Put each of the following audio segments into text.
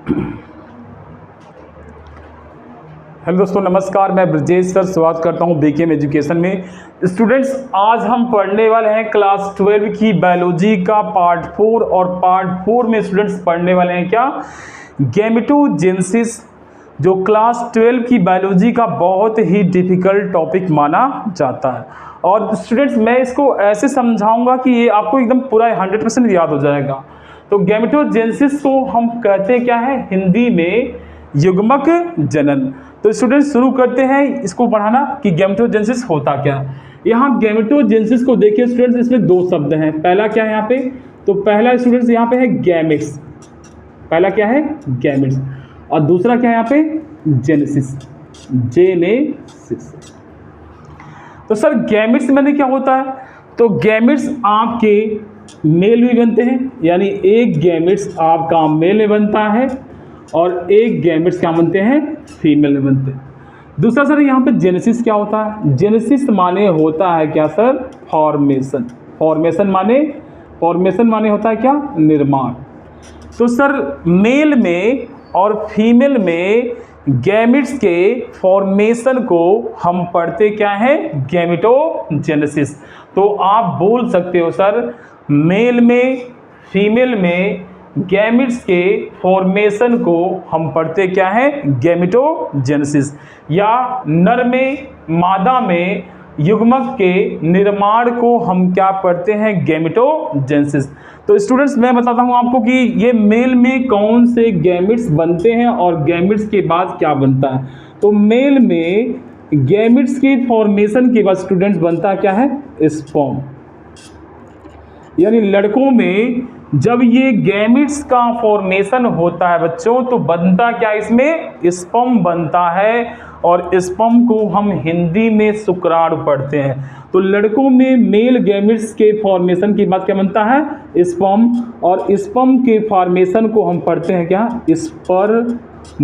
Hello दोस्तों, नमस्कार। मैं ब्रजेश सर स्वागत करता हूं बीकेएम एजुकेशन में। स्टूडेंट्स, आज हम पढ़ने वाले हैं क्लास 12 की बायोलॉजी का पार्ट 4 और पार्ट 4 में स्टूडेंट्स पढ़ने वाले हैं क्या, गैमेटोजेनेसिस, जो क्लास 12 की बायोलॉजी का बहुत ही डिफिकल्ट टॉपिक माना जाता है। और स्टूडेंट्स, मैं इसको ऐसे समझाऊंगा कि ये आपको एकदम पूरा 100% याद हो जाएगा। तो गैमेटोजेनेसिस को हम कहते क्या है हिंदी में, युग्मक जनन। तो स्टूडेंट्स शुरू करते हैं इसको पढ़ाना कि गैमेटोजेनेसिस होता क्या है। यहाँ गैमेटोजेनेसिस को देखिए स्टूडेंट्स, इसमें दो शब्द हैं। पहला क्या है यहाँ पे, तो पहला स्टूडेंट्स यहाँ पे है गैमेट्स। पहला क्या है, गैमेट्स। और दूसरा क्या है यहाँ पे, जेनेसिस, जेनेसिस। तो सर गैमेट्स मैंने क्या होता है, तो गैमेट्स आपके मेल भी बनते हैं, यानी एक गैमेट्स आपका मेल में बनता है और एक गैमेट्स क्या बनते हैं, फीमेल में बनते हैं। दूसरा सर यहाँ पे जेनेसिस क्या होता है, जेनेसिस माने होता है क्या सर, फॉर्मेशन। फॉर्मेशन माने होता है क्या, निर्माण। तो सर मेल में और फीमेल में गैमेट्स के फॉर्मेशन को हम पढ़ते क्या है, गैमेटोजेनेसिस। तो आप बोल सकते हो सर, मेल में फीमेल में गैमेट्स के फॉर्मेशन को हम पढ़ते क्या है, गैमेटोजेनेसिस। या नर में मादा में युग्मक के निर्माण को हम क्या पढ़ते हैं, गैमेटोजेनेसिस। तो स्टूडेंट्स मैं बताता हूं आपको कि ये मेल में कौन से गैमेट्स बनते हैं और गैमेट्स के बाद क्या बनता है। तो मेल में गैमेट्स के फॉर्मेशन के बाद स्टूडेंट्स बनता क्या है, स्पर्म। यानी लड़कों में जब ये गैमेट्स का फॉर्मेशन होता है बच्चों, तो बनता क्या, इसमें स्पर्म बनता है। और स्पर्म को हम हिंदी में शुक्राणु पढ़ते हैं। तो लड़कों में मेल गैमेट्स के फॉर्मेशन के बाद क्या बनता है, स्पर्म। और स्पर्म के फॉर्मेशन को हम पढ़ते हैं क्या, स्पर्मेटोजेनेसिस।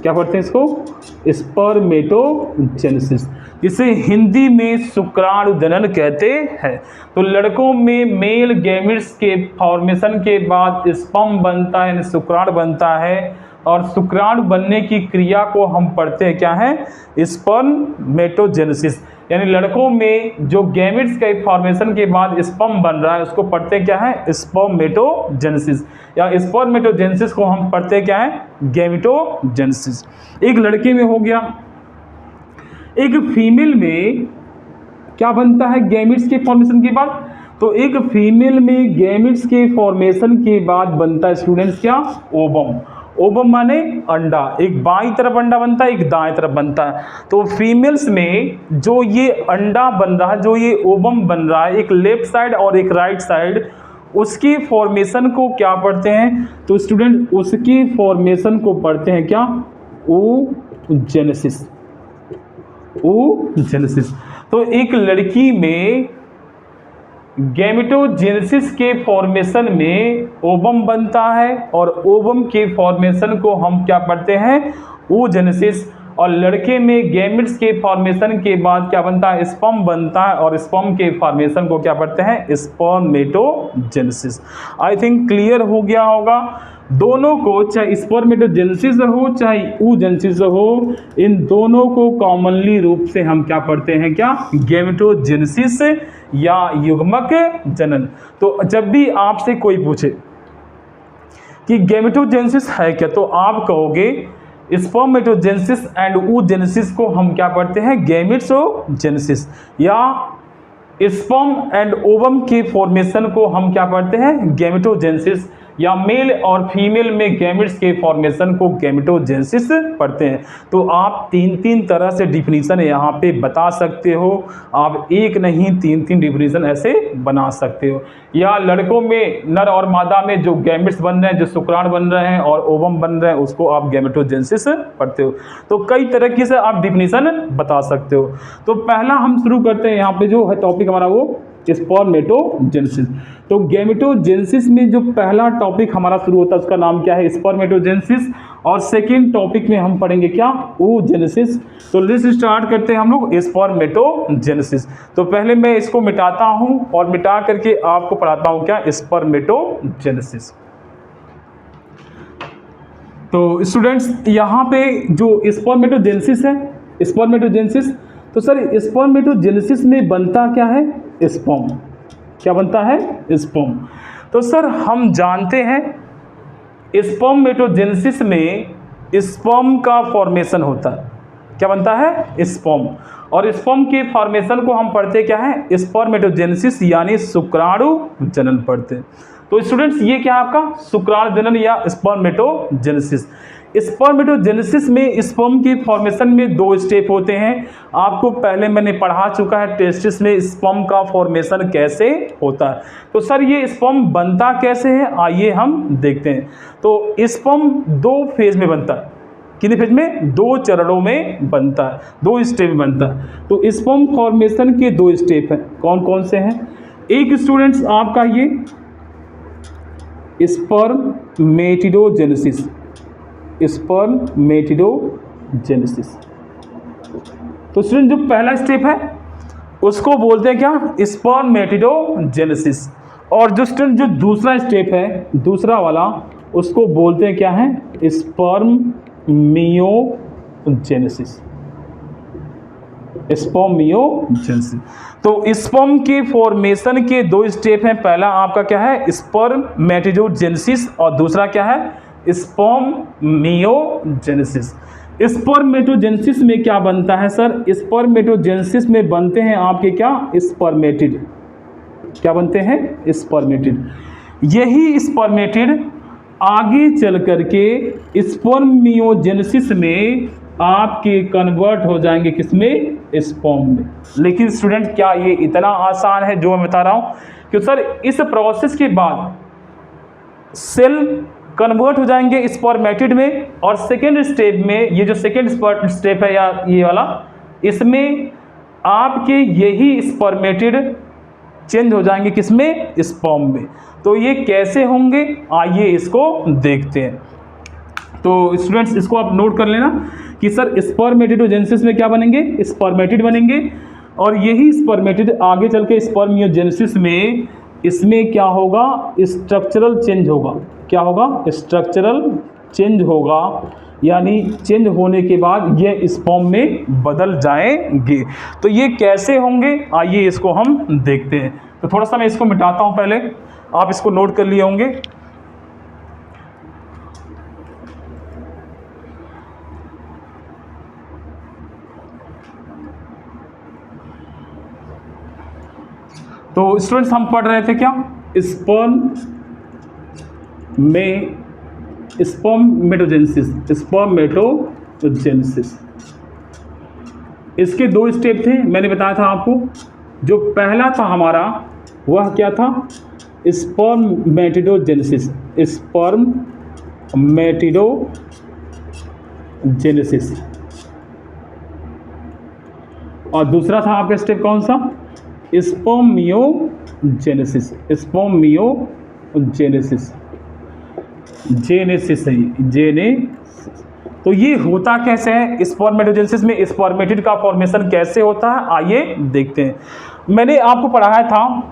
क्या पढ़ते हैं इसको, स्पर्मेटोजेनेसिस, जिसे हिंदी में शुक्राणु जनन कहते हैं। तो लड़कों में मेल गैमेट्स के फॉर्मेशन के बाद स्पर्म बनता है, शुक्राणु बनता है। और शुक्राणु बनने की क्रिया को हम पढ़ते हैं क्या है, स्पर्मेटोजेनेसिस। यानी लड़कों में जो गैमेट्स के फॉर्मेशन के बाद स्पर्म बन रहा है उसको पढ़ते क्या है, स्पर्मेटोजेनेसिस। या स्पर्मेटोजेनेसिस को हम पढ़ते क्या है, गैमेटोजेनेसिस। एक लड़के में हो गया। एक फीमेल में क्या बनता है गैमेट्स के फॉर्मेशन के बाद, तो एक फीमेल में गैमेट्स के फॉर्मेशन के बाद बनता है स्टूडेंट्स क्या, ओवम। ओवम माने अंडा, एक बाईं तरफ अंडा बनता है, एक दाएं तरफ बनता है। तो फीमेल्स में जो ये अंडा बन रहा है, जो ये ओवम बन रहा है, एक लेफ्ट साइड और एक राइट साइड, उसकी फॉर्मेशन को क्या पढ़ते हैं, तो स्टूडेंट उसकी फॉर्मेशन को पढ़ते हैं क्या, oogenesis। oogenesis। तो एक लड़की में गैमेटोजेनेसिस के फॉर्मेशन में ओवम बनता है और ओवम के फॉर्मेशन को हम क्या पढ़ते हैं, oogenesis। और लड़के में गैमेट्स के फॉर्मेशन के बाद क्या बनता है, स्पर्म बनता है और स्पर्म के फॉर्मेशन को क्या पढ़ते हैं, स्पर्मेटोजेनेसिस। आई थिंक क्लियर हो गया होगा। दोनों को, चाहे स्पर्मेटोजेनेसिस हो चाहे oogenesis हो, इन दोनों को कॉमनली रूप से हम क्या पढ़ते हैं, क्या, गैमेटोजेनेसिस या युग्मक जनन। तो जब भी आपसे कोई पूछे कि गैमेटोजेनेसिस है क्या, तो आप कहोगे स्पर्मेटोजेनेसिस एंड oogenesis को हम क्या पढ़ते हैं, गैमेटोजेनेसिस। या स्पर्म एंड ओवम के फॉर्मेशन को हम क्या पढ़ते हैं, गैमेटोजेनेसिस। या मेल और फीमेल में गैमेट्स के फॉर्मेशन को गैमेटोजेनेसिस पढ़ते हैं। तो आप तीन तरह से डिफिनीशन यहाँ पे बता सकते हो। आप एक नहीं तीन डिफिनीशन ऐसे बना सकते हो। या लड़कों में नर और मादा में जो गैमेट्स बन रहे हैं, जो शुक्राणु बन रहे हैं और ओवम बन रहे हैं, उसको आप गैमेटोजेनेसिस पढ़ते हो। तो कई तरीके से आप डिफिनीशन बता सकते हो। तो पहला हम शुरू करते हैं, यहाँ पे जो है टॉपिक हमारा वो स्पर्मेटोजेनेसिस। तो गैमेटोजेनेसिस में जो पहला टॉपिक हमारा शुरू होता है उसका नाम क्या है, स्पर्मेटोजेनेसिस। और सेकेंड टॉपिक में हम पढ़ेंगे क्या, oogenesis। तो लिस्ट स्टार्ट करते हैं हम लोग स्पर्मेटोजेनेसिस। तो पहले मैं इसको मिटाता हूं और मिटा करके आपको पढ़ाता हूं क्या, स्पर्मेटोजेनेसिस। तो स्टूडेंट्स यहाँ पे जो स्पर्मेटोजेनेसिस है, स्पर्मेटोजेनेसिस, तो सर स्पर्मेटोजेनेसिस में बनता क्या है? स्पर्म। क्या बनता है? स्पर्म। तो सर हम जानते हैं स्पर्मेटोजेनेसिस में स्पर्म का फॉर्मेशन होता है। क्या बनता है? स्पर्म। और स्पर्म के फॉर्मेशन को हम पढ़ते क्या है? स्पर्मेटोजेनेसिस यानी शुक्राणु जनन पढ़ते हैं। तो स्टूडेंट्स ये क्या है आपका? शुक्राणु जनन या स्पर्मेटोजेनेसिस। स्पर्मेटोजेनेसिस में स्पर्म के फॉर्मेशन में 2 स्टेप होते हैं। आपको पहले मैंने पढ़ा चुका है टेस्टिस में स्पर्म का फॉर्मेशन कैसे होता है। तो सर ये स्पर्म बनता कैसे है, आइए हम देखते हैं। तो स्पर्म 2 फेज में बनता है। कितने फेज में? 2 चरणों में बनता है, 2 स्टेप में बनता है। तो स्पर्म फॉर्मेशन के 2 स्टेप हैं। कौन कौन से हैं? एक स्टूडेंट्स आपका ये स्पर्मेटिडोजेनेसिस, स्पर्मेटिडोजेनेसिस। तो स्टूडेंट जो पहला स्टेप है उसको बोलते हैं क्या? स्पर्मेटिडोजेनेसिस। और जो स्टूडेंट जो दूसरा स्टेप है, दूसरा वाला, उसको बोलते हैं क्या है? स्पर्मियोजेनेसिस। स्पर्मियोजेनेसिस। तो स्पर्म के फॉर्मेशन के 2 स्टेप हैं। पहला आपका क्या है? स्पर्मेटिडोजेनेसिस और दूसरा क्या है? स्पर्मियोजेनेसिस। स्पर्मेटोजेनेसिस में क्या बनता है सर? स्पर्मेटोजेनेसिस में बनते हैं आपके क्या? स्पर्मेटिड। क्या बनते हैं? स्पर्मेटिड। यही स्पर्मेटिड आगे चल करके स्पर्मियोजेनेसिस में आपके कन्वर्ट हो जाएंगे किसमें? स्पर्म में। लेकिन स्टूडेंट क्या ये इतना आसान है जो मैं बता रहा हूं? कि सर इस प्रोसेस के बाद सेल कन्वर्ट हो जाएंगे स्पर्मेटिड में, और सेकेंड स्टेप में, ये जो सेकेंड स्टेप है या ये वाला, इसमें आपके यही स्पर्मेटिड चेंज हो जाएंगे किसमें? स्पर्म में। तो ये कैसे होंगे, आइए इसको देखते हैं। तो स्टूडेंट्स इसको आप नोट कर लेना कि सर स्पर्मेटिडोजेनेसिस में क्या बनेंगे? स्पर्मेटिड बनेंगे। और यही स्पर्मेटिड आगे चल के स्पर्मियोजेनेसिस में, इसमें क्या होगा? स्ट्रक्चरल चेंज होगा। क्या होगा? स्ट्रक्चरल चेंज होगा, यानी चेंज होने के बाद ये स्पर्म में बदल जाएंगे। तो ये कैसे होंगे, आइए इसको हम देखते हैं। तो थोड़ा सा मैं इसको मिटाता हूं, पहले आप इसको नोट कर लिए होंगे। तो स्टूडेंट्स हम पढ़ रहे थे क्या? स्पर्मेटोजेनेसिस। इसके 2 स्टेप थे, मैंने बताया था आपको। जो पहला था हमारा वह क्या था? स्पर्मेटिडोजेनेसिस, स्पर्मेटिडोजेनेसिस। और दूसरा था आपका स्टेप कौन सा? स्पर्मियोजेनेसिस। स्पर्मियोजेनेसिस, जेनेसिस है, जेनेसिस। तो ये होता कैसे है? स्पर्मेटोजेनेसिस में स्पर्मेटिड का फॉर्मेशन कैसे होता है, आइए देखते हैं। मैंने आपको पढ़ाया था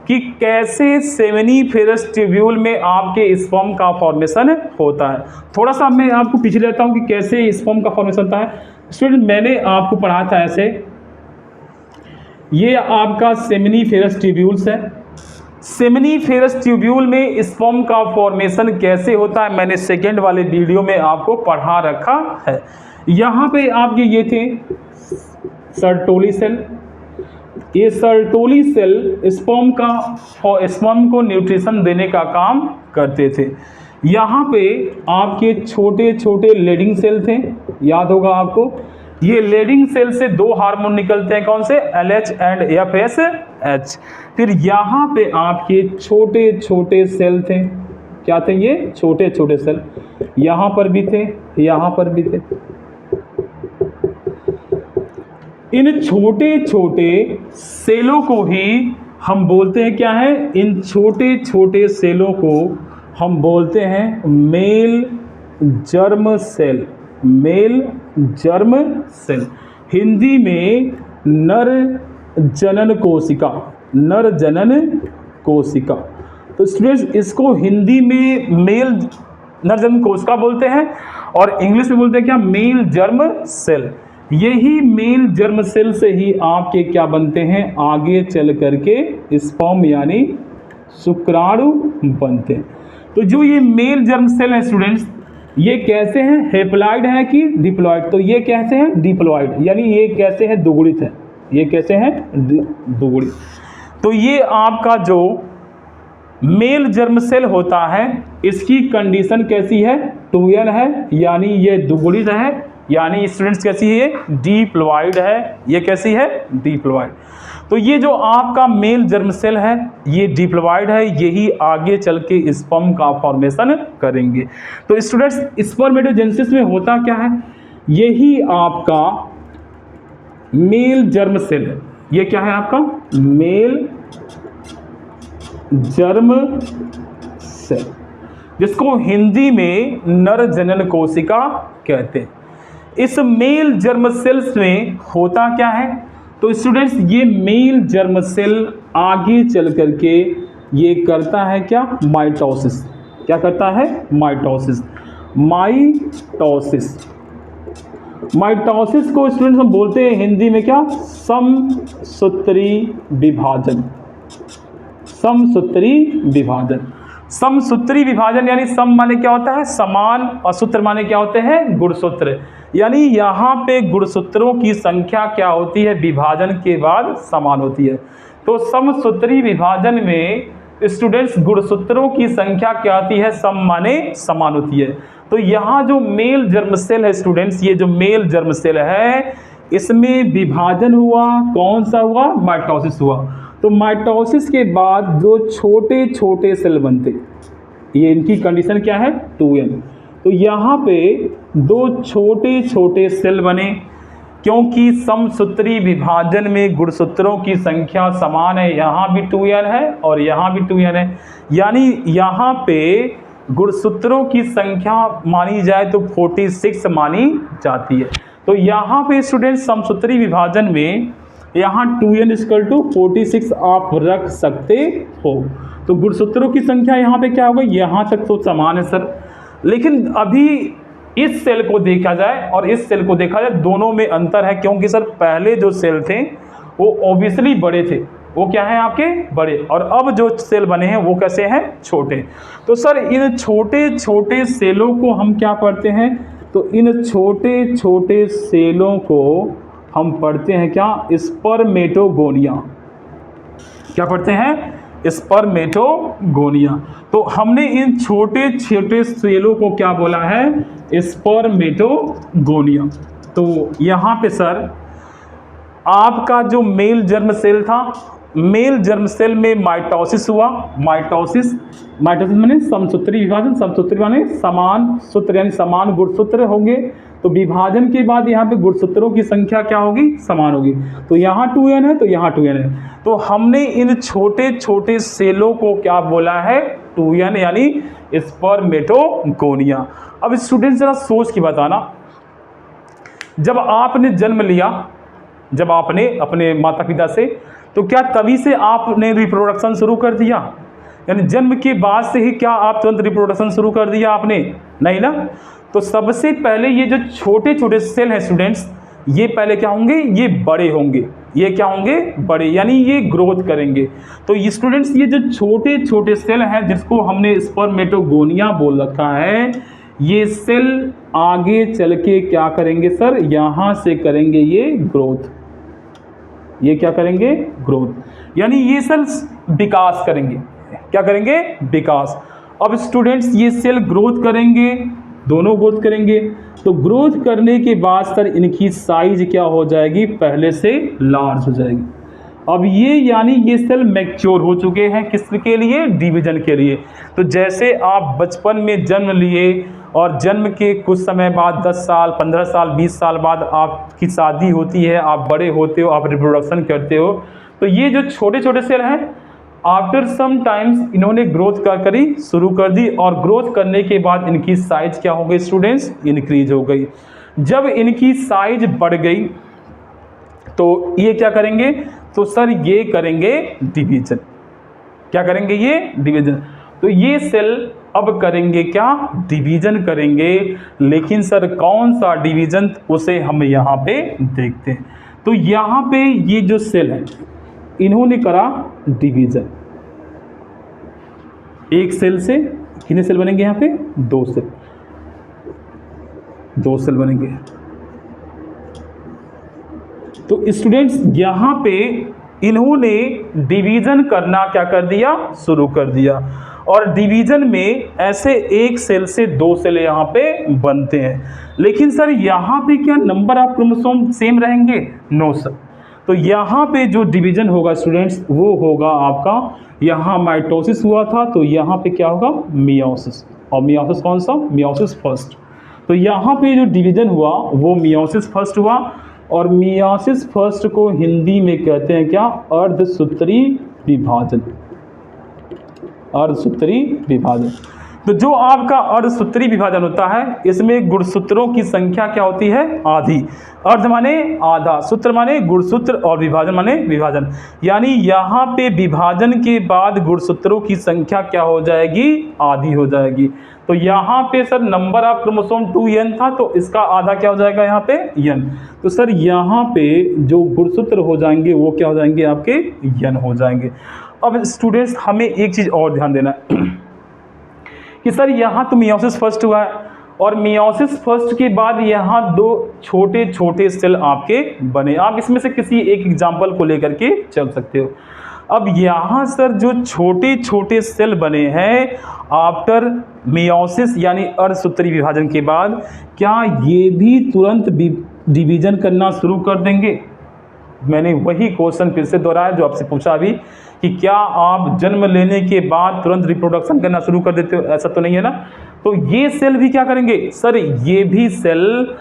कि कैसे सेमिनिफेरस ट्यूब्यूल में आपके स्पर्म का फॉर्मेशन होता है। थोड़ा सा मैं आपको पीछे लेता हूं कि कैसे स्पर्म का फॉर्मेशन होता है। स्टूडेंट मैंने आपको पढ़ाया था ऐसे, ये आपका सेमिनिफेरस ट्यूब्यूल्स है। सेमिनिफेरस ट्यूब्यूल में स्पर्म का फॉर्मेशन कैसे होता है मैंने सेकेंड वाले वीडियो में आपको पढ़ा रखा है। यहाँ पे आपके ये थे सर्टोली सेल। ये सर्टोली सेल स्पर्म को न्यूट्रिशन देने का काम करते थे। यहाँ पे आपके छोटे छोटे लेडिंग सेल थे, याद होगा आपको। ये लेडिंग सेल से 2 हार्मोन निकलते हैं, कौन से? LH and FSH। फिर यहाँ पे आपके छोटे छोटे सेल थे, क्या थे? ये छोटे छोटे सेल यहाँ पर भी थे, यहाँ पर भी थे। इन छोटे छोटे सेलों को ही हम बोलते हैं क्या है? इन छोटे छोटे सेलों को हम बोलते हैं male germ cell. Male germ cell, Hindi में नर जनन कोशिका। नर जनन कोशिका। तो स्टूडेंट्स इसको हिंदी में मेल नर जर्म कोशिका बोलते हैं, और इंग्लिश में बोलते हैं क्या, मेल जर्म सेल। यही मेल जर्म सेल से ही आपके क्या बनते हैं, आगे चल करके स्पर्म यानी शुक्राणु बनते हैं। तो जो ये मेल जर्म सेल है स्टूडेंट्स, ये कैसे हैं, हेप्लॉइड है कि डिप्लॉइड? तो ये कैसे हैं, डिप्लॉइड, यानी ये कैसे हैं, दुगुणित है। ये कैसे हैं, दुगुणित। तो ये आपका जो मेल जर्म सेल होता है, इसकी कंडीशन कैसी है, 2n है, यानी ये दुगुणित है, यानी स्टूडेंट्स कैसी है, डिप्लॉइड है। ये कैसी है, डिप्लॉइड। तो ये जो आपका मेल जर्म सेल है, ये डिप्लॉइड है, यही आगे चल के स्पर्म का फॉर्मेशन करेंगे। तो स्टूडेंट्स, स्पर्मेटोजेनेसिस में होता क्या है, यही आपका मेल जर्म सेल है। ये क्या है आपका, मेल जर्म सेल, जिसको हिंदी में नर जनन कोशिका कहते हैं। इस मेल जर्म सेल्स में होता क्या है, तो स्टूडेंट्स ये मेल जर्म सेल आगे चल करके ये करता है क्या, माइटोसिस। क्या करता है, माइटोसिस। माइटोसिस, माइटोसिस को स्टूडेंट्स हम बोलते हैं हिंदी में क्या, समसूत्री विभाजन। समसूत्री विभाजन, समसूत्री विभाजन यानी सम माने क्या होता है, समान, और सूत्र माने क्या होते हैं, गुणसूत्र। यानी यहाँ पे गुणसूत्रों की संख्या क्या होती है, विभाजन के बाद समान होती है। तो समसूत्री विभाजन में स्टूडेंट्स गुणसूत्रों की संख्या क्या होती है, सम माने समान होती है। तो यहाँ जो मेल जर्म सेल है स्टूडेंट्स, ये जो मेल जर्म सेल है, इसमें विभाजन हुआ, कौन सा हुआ, माइटोसिस हुआ। तो माइटोसिस के बाद जो छोटे छोटे सेल बनते, ये इनकी कंडीशन क्या है, 2n। तो यहाँ पे दो छोटे छोटे सेल बने, क्योंकि समसूत्री विभाजन में गुणसूत्रों की संख्या समान है, यहाँ भी 2n है और यहाँ भी 2n है, यानी यहाँ पे गुणसूत्रों की संख्या मानी जाए तो 46 मानी जाती है। तो यहाँ पे स्टूडेंट समसूत्री विभाजन में यहाँ 2n = 46 आप रख सकते हो। तो गुणसूत्रों की संख्या यहाँ पे क्या होगा, यहाँ तक तो समान है सर। लेकिन अभी इस सेल को देखा जाए और इस सेल को देखा जाए, दोनों में अंतर है, क्योंकि सर पहले जो सेल थे वो ओबियसली बड़े थे, वो क्या है आपके बड़े, और अब जो सेल बने हैं वो कैसे हैं, छोटे। तो सर इन छोटे छोटे सेलों को हम क्या पढ़ते हैं, तो इन छोटे छोटे सेलों को हम पढ़ते हैं क्या, स्पर्मेटोगोनिया। क्या पढ़ते हैं, स्पर्मेटोगोनिया। तो हमने इन छोटे छोटे सेलों को क्या बोला है, स्पर्मेटोगोनिया। तो यहाँ पे सर आपका जो मेल जर्म सेल था, मेल जर्म सेल में माइटोसिस हुआ। माइटोसिस माने समसूत्री विभाजन, समसूत्री माने समान सूत्र, यानी समान गुणसूत्र होंगे। तो विभाजन के बाद यहाँ पे गुणसूत्रों की संख्या क्या होगी, समान होगी। तो यहाँ 2n है, तो यहाँ 2n है। तो हमने इन छोटे छोटे सेलों को क्या बोला है, 2n, यानी स्पर्मेटोगोनिया। अब स्टूडेंट जरा सोच के बताना, जब आपने जन्म लिया, जब आपने अपने माता पिता से, तो क्या तभी से आपने रिप्रोडक्शन शुरू कर दिया, यानी जन्म के बाद से ही क्या आप तुरंत रिप्रोडक्शन शुरू कर दिया आपने, नहीं ना। तो सबसे पहले ये जो छोटे छोटे सेल हैं स्टूडेंट्स, ये पहले क्या होंगे, ये बड़े होंगे। ये क्या होंगे, बड़े, यानी ये ग्रोथ करेंगे। तो ये स्टूडेंट्स ये जो छोटे छोटे सेल हैं, जिसको हमने स्पर्मेटोगोनिया बोल रखा है, ये सेल आगे चल के क्या करेंगे सर, यहाँ से करेंगे ये ग्रोथ। ये क्या करेंगे, ग्रोथ, यानी ये सेल विकास करेंगे। क्या करेंगे, विकास। अब स्टूडेंट्स ये सेल ग्रोथ करेंगे, दोनों ग्रोथ करेंगे। तो ग्रोथ करने के बाद सर इनकी साइज क्या हो जाएगी, पहले से लार्ज हो जाएगी। अब ये यानी ये सेल मैच्योर हो चुके हैं, किसके लिए, डिवीजन के लिए। तो जैसे आप बचपन में जन्म लिए और जन्म के कुछ समय बाद 10 साल, 15 साल, 20 साल बाद आपकी शादी होती है, आप बड़े होते हो, आप रिप्रोडक्शन करते हो, तो ये जो छोटे छोटे सेल हैं, आफ्टर सम टाइम्स इन्होंने ग्रोथ करी शुरू कर दी, और ग्रोथ करने के बाद इनकी साइज क्या हो गई स्टूडेंट्स, इंक्रीज हो गई। जब इनकी साइज बढ़ गई तो ये क्या करेंगे, तो सर ये करेंगे डिवीजन। क्या करेंगे, ये डिवीजन। तो ये सेल अब करेंगे क्या, डिवीजन करेंगे। लेकिन सर कौन सा डिवीजन, उसे हम यहाँ पे देखते हैं। तो यहाँ पे ये जो सेल है इन्होंने करा डिवीजन, एक सेल से कितने सेल बनेंगे, यहाँ पे दो सेल बनेंगे। तो स्टूडेंट्स यहाँ पे इन्होंने डिवीजन करना क्या कर दिया, शुरू कर दिया। और डिवीजन में ऐसे एक सेल से दो सेल यहाँ पे बनते हैं। लेकिन सर यहाँ पे क्या नंबर ऑफ क्रोमोसोम सेम रहेंगे, नो सर। तो यहाँ पे जो डिवीजन होगा स्टूडेंट्स वो होगा आपका, यहाँ माइटोसिस हुआ था तो यहाँ पे क्या होगा, मियोसिस। और मियोसिस कौन सा, मियोसिस फर्स्ट। तो यहाँ पे जो डिवीजन हुआ वो मियोसिस फर्स्ट हुआ। और मियोसिस फर्स्ट को हिंदी में कहते हैं क्या, अर्धसूत्री विभाजन। अर्धसूत्री विभाजन। तो जो आपका अर्धसूत्री विभाजन होता है इसमें गुणसूत्रों की संख्या क्या होती है, आधी। अर्ध माने आधा, सूत्र माने गुणसूत्र, और विभाजन माने विभाजन। यानी यहाँ पे विभाजन के बाद गुणसूत्रों की संख्या क्या हो जाएगी, आधी हो जाएगी। तो यहाँ पे sir number of chromosome 2n था तो इसका आधा क्या हो जाएगा यहाँ पे n। तो सर यहाँ पे जो गुणसूत्र हो जाएंगे वो क्या हो जाएंगे, आपके n हो जाएंगे। अब स्टूडेंट्स हमें एक चीज़ और ध्यान देना है कि सर यहाँ तो मियोसिस फर्स्ट हुआ है और मियोसिस फर्स्ट के बाद यहाँ दो छोटे छोटे सेल आपके बने। आप इसमें से किसी एक एग्जाम्पल को लेकर के चल सकते हो। अब यहाँ सर जो छोटे छोटे सेल बने हैं आफ्टर मियोसिस यानी अर्धसूत्री विभाजन के बाद, क्या ये भी तुरंत डिवीजन करना शुरू कर देंगे? मैंने वही क्वेश्चन फिर से दोहराया जो आपसे पूछा अभी कि क्या आप जन्म लेने के बाद तुरंत रिप्रोडक्शन करना शुरू कर देते हो, ऐसा तो नहीं है ना। तो ये सेल भी क्या करेंगे सर, ये भी सेल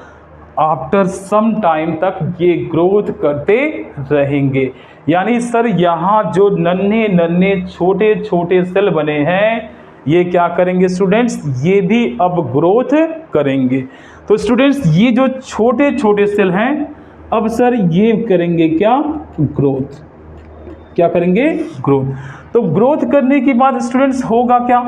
आफ्टर सम टाइम तक ये ग्रोथ करते रहेंगे। यानी सर यहाँ जो नन्हे नन्हे छोटे छोटे सेल बने हैं ये क्या करेंगे स्टूडेंट्स, ये भी अब ग्रोथ करेंगे। तो स्टूडेंट्स ये जो छोटे छोटे सेल हैं अब सर ये करेंगे क्या, ग्रोथ। क्या करेंगे, ग्रोथ। तो ग्रोथ करने के बाद स्टूडेंट्स होगा क्या,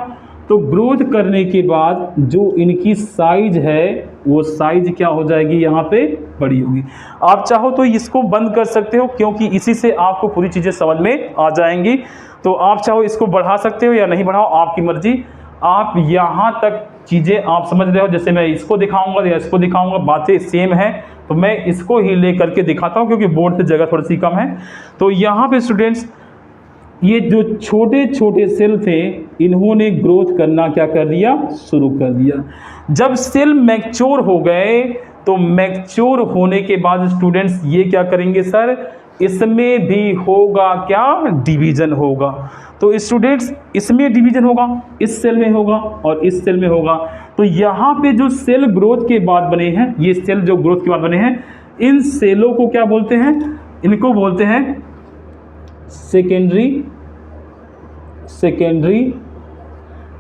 तो ग्रोथ करने के बाद जो इनकी साइज है वो साइज क्या हो जाएगी, यहाँ पे बड़ी होगी। आप चाहो तो इसको बंद कर सकते हो क्योंकि इसी से आपको पूरी चीज़ें समझ में आ जाएंगी। तो आप चाहो इसको बढ़ा सकते हो या नहीं बढ़ाओ, आपकी मर्जी। आप यहाँ तक चीज़ें आप समझ रहे हो, जैसे मैं इसको दिखाऊंगा या इसको दिखाऊंगा, बातें सेम है तो मैं इसको ही ले करके दिखाता हूँ क्योंकि बोर्ड पे जगह थोड़ी सी कम है। तो यहाँ पे स्टूडेंट्स ये जो छोटे छोटे सेल थे इन्होंने ग्रोथ करना क्या कर दिया, शुरू कर दिया। जब सेल मैच्योर हो गए तो मैच्योर होने के बाद स्टूडेंट्स ये क्या करेंगे सर, इसमें भी होगा क्या, डिवीजन होगा। तो स्टूडेंट्स इसमें डिवीजन होगा, इस सेल में होगा और इस सेल में होगा। तो यहाँ पे जो सेल ग्रोथ के बाद बने हैं, ये सेल जो ग्रोथ के बाद बने हैं, इन सेलों को क्या बोलते हैं, इनको बोलते हैं secondary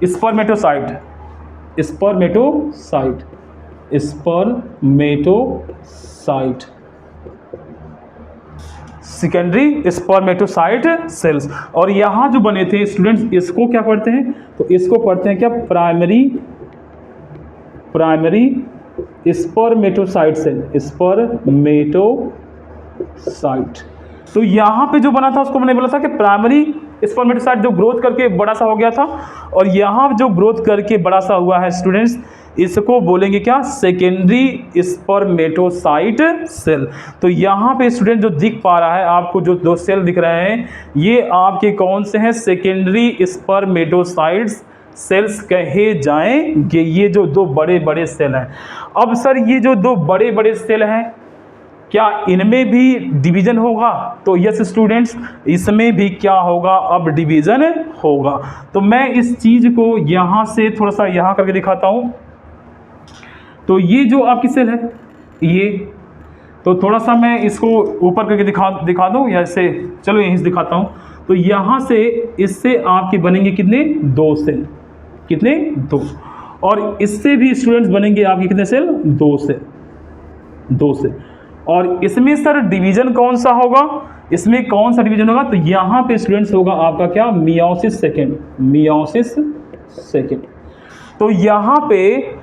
spermatocyte. Secondary spermatocyte cells. और यहाँ जो बने थे स्टूडेंट्स इसको क्या पढ़ते हैं, तो इसको पढ़ते हैं क्या, प्राइमरी स्पर्मेटोसाइट सेल, स्पर्मेटोसाइट। तो यहाँ पे जो बना था उसको मैंने बोला था कि प्राइमरी स्पर्मेटोसाइट जो ग्रोथ करके बड़ा सा हो गया था, और यहाँ जो ग्रोथ करके बड़ा सा हुआ है स्टूडेंट्स इसको बोलेंगे क्या, सेकेंडरी स्पर्मेटोसाइट सेल। तो यहाँ पे स्टूडेंट जो दिख पा रहा है आपको, जो दो सेल दिख रहे हैं ये आपके कौन से हैं, सेकेंडरी स्पर्मेटोसाइट सेल्स कहे जाएंगे। ये जो दो बड़े बड़े सेल हैं। अब सर ये जो दो बड़े बड़े सेल हैं क्या इनमें भी डिवीजन होगा, तो यस स्टूडेंट्स इसमें भी क्या होगा, अब डिवीजन होगा। तो मैं इस चीज को यहाँ से थोड़ा सा यहाँ करके दिखाता हूँ। तो ये जो आपकी सेल है ये, तो थोड़ा सा मैं इसको ऊपर करके दिखा दूँ या इसे, चलो यहीं से दिखाता हूँ। तो यहाँ से इससे आपके बनेंगे कितने, दो सेल, कितने, दो। और इससे भी स्टूडेंट्स बनेंगे आपके कितने सेल, दो सेल। और इसमें सर डिवीजन कौन सा होगा, इसमें कौन सा डिवीजन होगा, तो यहाँ पे स्टूडेंट्स होगा आपका क्या, मियोसिस सेकेंड। तो यहाँ पे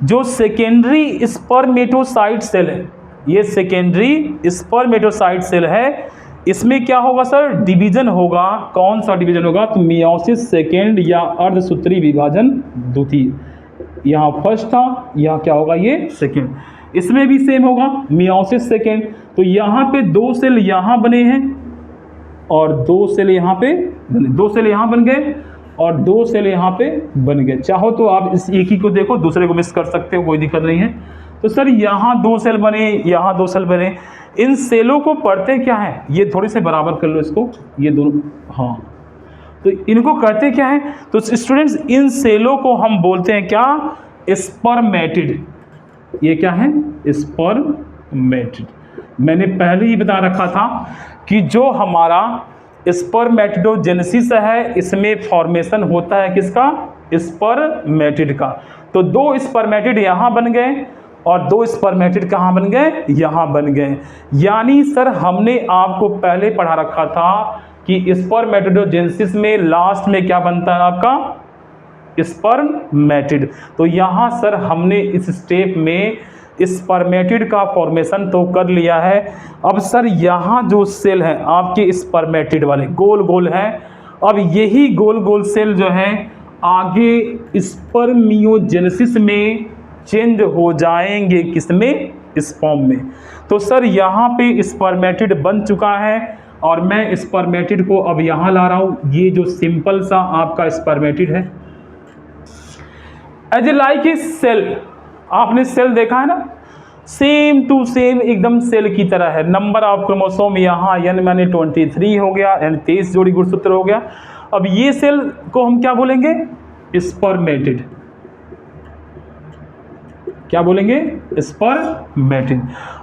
जो सेकेंडरी स्पर्मेटोसाइट सेल है, ये सेकेंडरी स्पर्मेटोसाइट सेल है, इसमें क्या होगा सर, डिवीजन होगा। कौन सा डिवीजन होगा, तो मियोसिस सेकेंड या अर्धसूत्री विभाजन द्वितीय। यहाँ फर्स्ट था, यहाँ क्या होगा, ये सेकेंड। इसमें भी सेम होगा, मियोसिस सेकेंड। तो यहाँ पे 2 सेल यहाँ बने हैं और 2 सेल यहाँ पे बने, 2 सेल यहाँ बन गए और 2 सेल यहाँ पे बन गए। चाहो तो आप इस एक ही को देखो, दूसरे को मिस कर सकते हो, कोई दिक्कत नहीं है। तो सर यहाँ 2 सेल बने, यहाँ 2 सेल बने, इन सेलों को पढ़ते क्या है, ये थोड़ी से बराबर कर लो इसको, ये दोनों, हाँ। तो इनको करते क्या है, तो स्टूडेंट्स इन सेलों को हम बोलते हैं क्या, स्पर्मेटिड। ये क्या है, स्पर्मेटिड। मैंने पहले ही बता रखा था कि जो हमारा स्पर्मेटिडोजेनेसिस है, इसमें फॉर्मेशन होता है किसका, स्पर्मेटिड का। तो 2 स्पर्मेटिड यहाँ बन गए और 2 स्पर्मेटिड कहाँ बन गए, यहाँ बन गए। यानी सर हमने आपको पहले पढ़ा रखा था कि स्पर्मेटिडोजेनेसिस में लास्ट में क्या बनता है आपका, स्पर्मेटिड। तो यहाँ सर हमने इस स्टेप में स्पर्मेटिड का फॉर्मेशन तो कर लिया है। अब सर यहाँ जो सेल है आपके स्पर्मेटिड वाले गोल गोल हैं, अब यही गोल गोल सेल जो है आगे स्पर्मियोजेनेसिस में चेंज हो जाएंगे, किसमें, स्पर्म में। तो सर यहाँ पे स्पर्मेटिड बन चुका है और मैं स्पर्मेटिड को अब यहाँ ला रहा हूँ। ये जो सिंपल सा आपका स्पर्मेटिड है, as a like a cell, आपने सेल देखा है ना, सेम टू सेम एकदम सेल की तरह है। नंबर ऑफ क्रोमोसोम यहाँ n माने 23 हो गया, यानी 23 जोड़ी गुणसूत्र हो गया। अब ये सेल को हम क्या बोलेंगे, स्पर्मेटिड। क्या बोलेंगे, स्पर्मेटिड।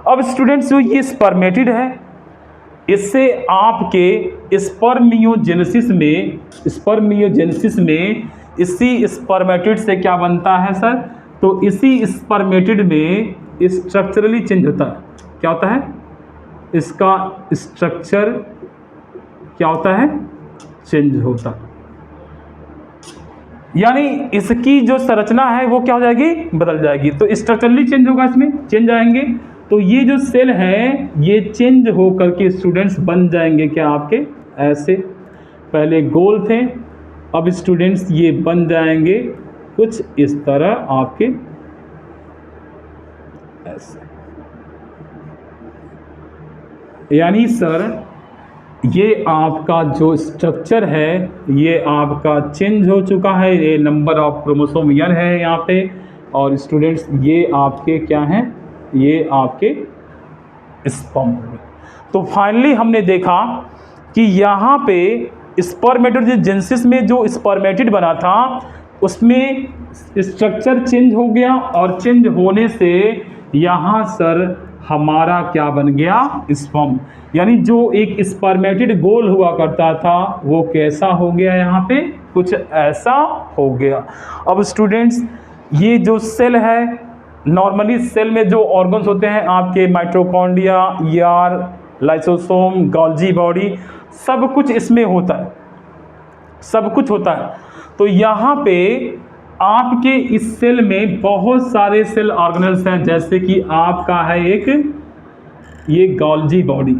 अब स्टूडेंट्स जो ये स्पर्मेटिड है, इससे आपके स्पर्मियोजेनेसिस में इसी स्पर्मेटिड से क्या बनता है सर, तो इसी स्पर्मेटिड में स्ट्रक्चरली चेंज होता है। क्या होता है, इसका स्ट्रक्चर क्या होता है, चेंज होता है। यानी इसकी जो संरचना है वो क्या हो जाएगी, बदल जाएगी। तो स्ट्रक्चरली चेंज होगा, इसमें चेंज आएंगे। तो ये जो सेल है ये चेंज हो करके स्टूडेंट्स बन जाएंगे क्या आपके, ऐसे पहले गोल थे, अब स्टूडेंट्स ये बन जाएंगे कुछ इस तरह आपके, ऐसे। यानी सर ये आपका जो स्ट्रक्चर है ये आपका चेंज हो चुका है। ये नंबर ऑफ क्रोमोसोम n है यहाँ पे, और स्टूडेंट्स ये आपके क्या हैं, ये आपके स्पर्म। तो फाइनली हमने देखा कि यहाँ पे स्पर्मेटोजेनेसिस में जो स्पर्मेटिड बना था उसमें स्ट्रक्चर चेंज हो गया, और चेंज होने से यहाँ सर हमारा क्या बन गया, स्पर्म। यानी जो एक स्पर्मेटिड गोल हुआ करता था वो कैसा हो गया, यहाँ पे कुछ ऐसा हो गया। अब स्टूडेंट्स ये जो सेल है, नॉर्मली सेल में जो ऑर्गन्स होते हैं आपके mitochondria, ER, lysosome, Golgi body, सब कुछ इसमें होता है, सब कुछ होता है। तो यहाँ पे आपके इस सेल में बहुत सारे सेल ऑर्गेनल्स हैं, जैसे कि आपका है एक ये गोल्जी बॉडी,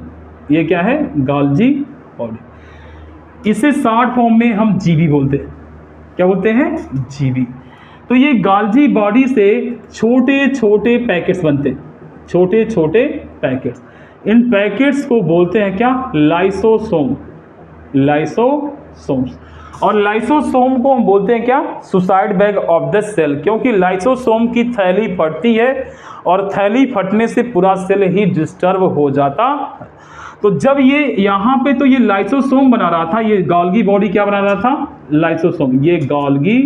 ये क्या है, गोल्जी बॉडी। इसे शॉर्ट फॉर्म में हम जीबी बोलते हैं। क्या बोलते हैं, जीबी। तो ये गोल्जी बॉडी से छोटे छोटे पैकेट्स बनते हैं, छोटे छोटे पैकेट्स। इन पैकेट्स को बोलते हैं क्या, लाइसोसोम, लाइसोसोम्स। और लाइसोसोम को हम बोलते हैं क्या, suicide bag of the cell, क्योंकि लाइसोसोम की थैली फटती है और थैली फटने से पूरा सेल ही डिस्टर्ब हो जाता। तो जब ये यहाँ पे तो ये लाइसोसोम बना रहा था, ये गोल्गी बॉडी क्या बना रहा था, लाइसोसोम। ये गोल्गी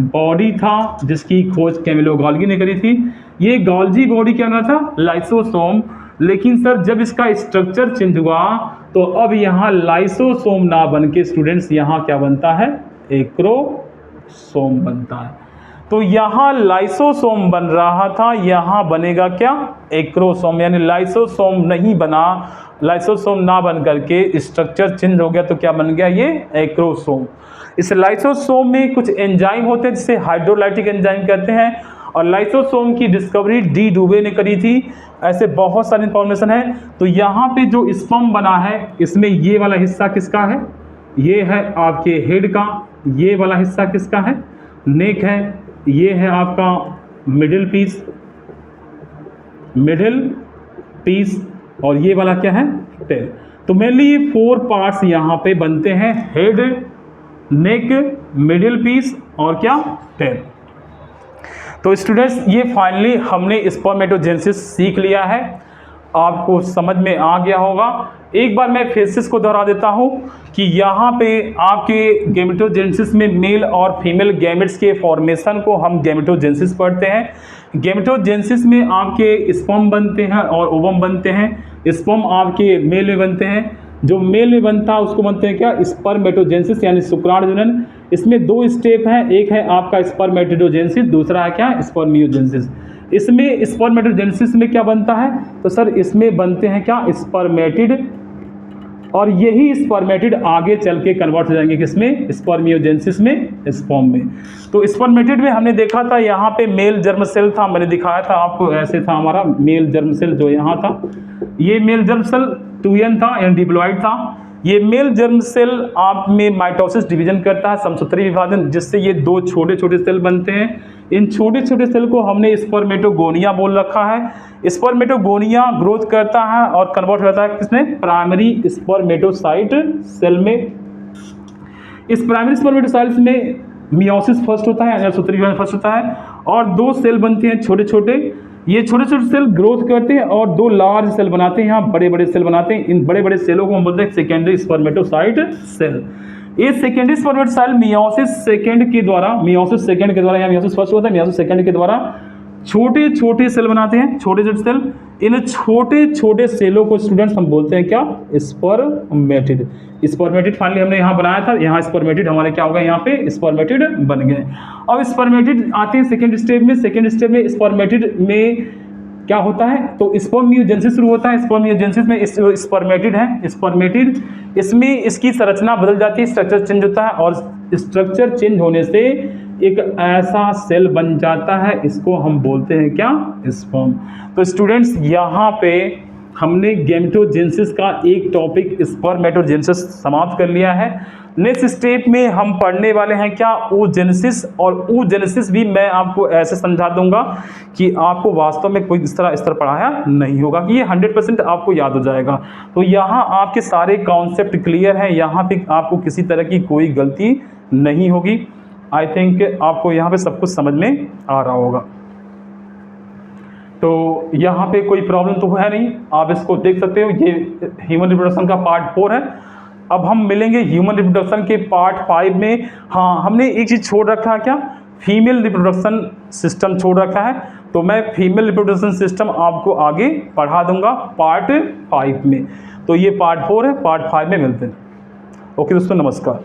बॉडी था जिसकी खोज कैमिलो गोल्गी ने करी थी। ये गोल्जी बॉडी क्या बना था, लाइसोसोम। लेकिन सर जब इसका स्ट्रक्चर चेंज हुआ तो अब यहाँ लाइसोसोम ना बन के स्टूडेंट्स यहाँ क्या बनता है, एक्रोसोम बनता है। तो यहाँ लाइसोसोम बन रहा था, यहाँ बनेगा क्या, एक्रोसोम, यानी लाइसोसोम नहीं बना, लाइसोसोम ना बन करके स्ट्रक्चर चेंज हो गया, तो क्या बन गया, ये एक्रोसोम। इस लाइसोसोम में कुछ एंजाइम होते हैं जिसे हाइड्रोलाइटिक एंजाइम कहते हैं, और लाइसोसोम की डिस्कवरी डी डुबे ने करी थी। ऐसे बहुत सारी इंफॉर्मेशन है। तो यहाँ पे जो स्पर्म बना है, इसमें ये वाला हिस्सा किसका है, ये है आपके हेड का, ये वाला हिस्सा किसका है, नेक है, ये है आपका मिडिल पीस, और ये वाला क्या है, टेल। तो मेनली ये 4 पार्ट्स यहाँ पे बनते हैं, हेड, नेक, मिडिल पीस और क्या, टेल। तो स्टूडेंट्स ये फाइनली हमने स्पर्मेटोजेनेसिस सीख लिया है, आपको समझ में आ गया होगा। एक बार मैं फेसिस को दोहरा देता हूँ कि यहाँ पे आपके गैमेटोजेनेसिस में मेल और फीमेल गैमेट्स के फॉर्मेशन को हम गैमेटोजेनेसिस पढ़ते हैं। गैमेटोजेनेसिस में आपके स्पर्म बनते हैं और ओवम बनते हैं। स्पर्म आपके मेल में बनते हैं, जो मेल में बनता है उसको बनते हैं क्या, स्पर्मेटोजेनेसिस यानी शुक्राणु जनन। इसमें 2 स्टेप हैं, एक है आपका स्पर्मेटोजेनेसिस, दूसरा है क्या, स्पर्मियोजेनेसिस। इसमें स्पर्मेटोजेनेसिस में क्या बनता है, तो सर इसमें बनते हैं क्या, स्पर्मेटिड, और यही स्पर्मेटिड आगे चल के कन्वर्ट हो जाएंगे किसमें, स्पर्मियोजेनेसिस में, स्पर्म में। तो स्पर्मेटिड में हमने देखा था यहाँ पे मेल जर्म सेल था, मैंने दिखाया था आपको, ऐसे था हमारा मेल जर्म सेल जो यहाँ था, ये मेल जर्म सेल 2n था यानी डिप्लॉइड था। ये मेल जर्म सेल आप में माइटोसिस डिवीजन करता है, समसूत्री विभाजन, जिससे ये 2 छोटे छोटे सेल बनते हैं। इन छोटे छोटे सेल को हमने स्पर्मेटोगोनिया बोल रखा है। स्पर्मेटोगोनिया ग्रोथ करता है और कन्वर्ट होता है किसमें, प्राइमरी स्पर्मेटोसाइट सेल में। इस प्राइमरी स्पर्मेटोसाइट्स में मियोसिस फर्स्ट होता है, सूत्री विभाजन फर्स्ट होता है, और 2 सेल बनते हैं छोटे छोटे। ये छोटे छोटे सेल ग्रोथ करते हैं और 2 लार्ज सेल बनाते हैं, यहाँ बड़े बड़े सेल बनाते हैं। इन बड़े बड़े सेलों को हम बोलते हैं सेकेंडरी स्पर्मेटोसाइट सेल। ये सेकेंडरी स्पर्मेटोसाइट मियोसिस सेकेंड के द्वारा, यहाँ मियोसिस फर्स्ट होता है, मियोसिस सेकेंड के द्वारा छोटे छोटे सेल बनाते हैं, छोटे छोटे सेल। इन छोटे छोटे सेलों को स्टूडेंट्स हम बोलते हैं क्या, स्पर्मेटिड। स्पर्मेटिड फाइनली हमने यहाँ बनाया था, यहाँ स्पर्मेटिड हमारे क्या होगा, यहाँ पे स्पर्मेटिड बन गए। अब स्पर्मेटिड आते हैं सेकेंड स्टेप में। सेकेंड स्टेप में स्पर्मेटिड में क्या होता है, तो स्पर्मियोजेनेसिस शुरू होता है। स्पर्मियोजेनेसिस में स्पर्मेटिड है, स्पर्मेटिड, इसमें इसकी संरचना बदल जाती है, स्ट्रक्चर चेंज होता है, और स्ट्रक्चर चेंज होने से एक ऐसा सेल बन जाता है, इसको हम बोलते हैं क्या, स्पर्म। तो स्टूडेंट्स यहाँ पे हमने गैमेटोजेनेसिस का एक टॉपिक स्पर्मेटोजेनेसिस समाप्त कर लिया है। नेक्स्ट स्टेप में हम पढ़ने वाले हैं क्या, oogenesis, और oogenesis भी मैं आपको ऐसे समझा दूंगा कि आपको वास्तव में कोई इस तरह पढ़ाया नहीं होगा, कि ये 100% आपको याद हो जाएगा। तो यहाँ आपके सारे कॉन्सेप्ट क्लियर हैं, यहाँ पे आपको किसी तरह की कोई गलती नहीं होगी। आई थिंक आपको यहाँ पे सब कुछ समझ में आ रहा होगा। तो यहाँ पे कोई प्रॉब्लम तो है नहीं, आप इसको देख सकते हो। ये ह्यूमन रिप्रोडक्शन का पार्ट 4 है। अब हम मिलेंगे ह्यूमन रिप्रोडक्शन के पार्ट 5 में। हाँ, हमने एक चीज़ छोड़ रखा है क्या, फीमेल रिप्रोडक्शन सिस्टम छोड़ रखा है। तो मैं फीमेल रिप्रोडक्शन सिस्टम आपको आगे पढ़ा दूंगा पार्ट 5 में। तो ये पार्ट 4 है, पार्ट 5 में मिलते हैं। ओके दोस्तों, नमस्कार।